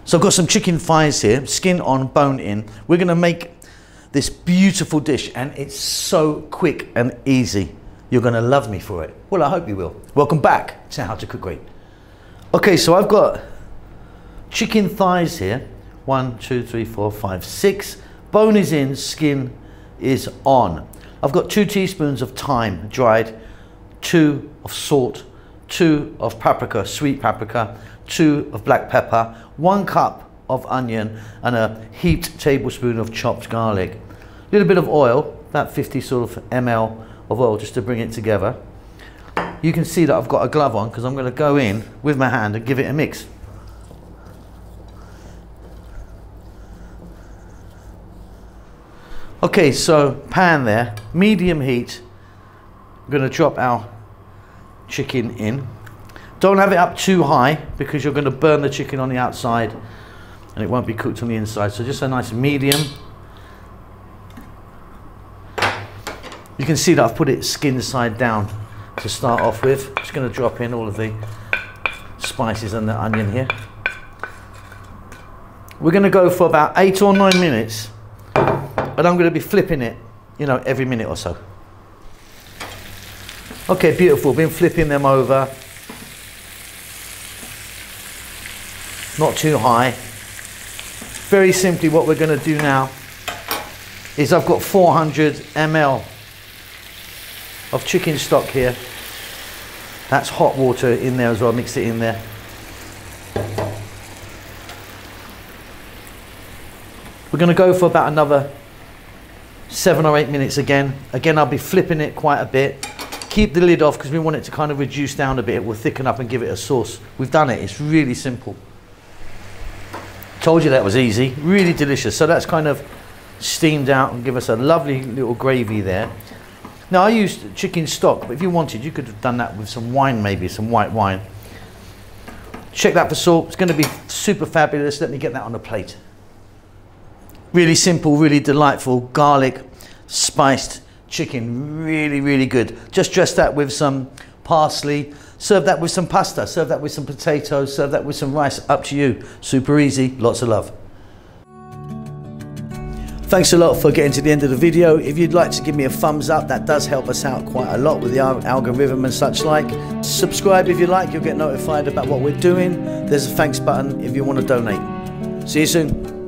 So I've got some chicken thighs here, skin on, bone in. We're gonna make this beautiful dish, and it's so quick and easy. You're gonna love me for it. Well, I hope you will. Welcome back to How to Cook Great. Okay, so I've got chicken thighs here. 1, 2, 3, 4, 5, 6. Bone is in, skin is on. I've got 2 teaspoons of thyme dried, 2 of salt, 2 of paprika, sweet paprika, 2 of black pepper, 1 cup of onion, and a heaped tablespoon of chopped garlic. A little bit of oil, about 50 sort of ml of oil, just to bring it together. You can see that I've got a glove on because I'm going to go in with my hand and give it a mix. Okay, so pan there, medium heat. I'm going to drop our chicken in. Don't have it up too high because you're going to burn the chicken on the outside and it won't be cooked on the inside. So just a nice medium. You can see that I've put it skin side down to start off with. Just going to drop in all of the spices and the onion here. We're going to go for about 8 or 9 minutes, and I'm going to be flipping it, you know, every minute or so. Okay, beautiful. Been flipping them over. Not too high. Very simply, what we're going to do now is I've got 400 ml of chicken stock here. That's hot water in there as well. Mix it in there. We're going to go for about another 7 or 8 minutes again. Again, I'll be flipping it quite a bit. Keep the lid off because we want it to kind of reduce down a bit. It will thicken up and give it a sauce. We've done it. It's really simple. Told you that was easy. Really delicious. So that's kind of steamed out and give us a lovely little gravy there. Now I used chicken stock, but if you wanted, you could have done that with some wine, maybe some white wine. Check that for salt. It's going to be super fabulous. Let me get that on a plate. Really simple, really delightful, garlic, spiced chicken. Really, really good. Just dress that with some parsley. Serve that with some pasta. Serve that with some potatoes. Serve that with some rice. Up to you. Super easy. Lots of love. Thanks a lot for getting to the end of the video. If you'd like to give me a thumbs up, that does help us out quite a lot with the algorithm and such like. Subscribe if you like, you'll get notified about what we're doing. There's a thanks button if you want to donate. See you soon.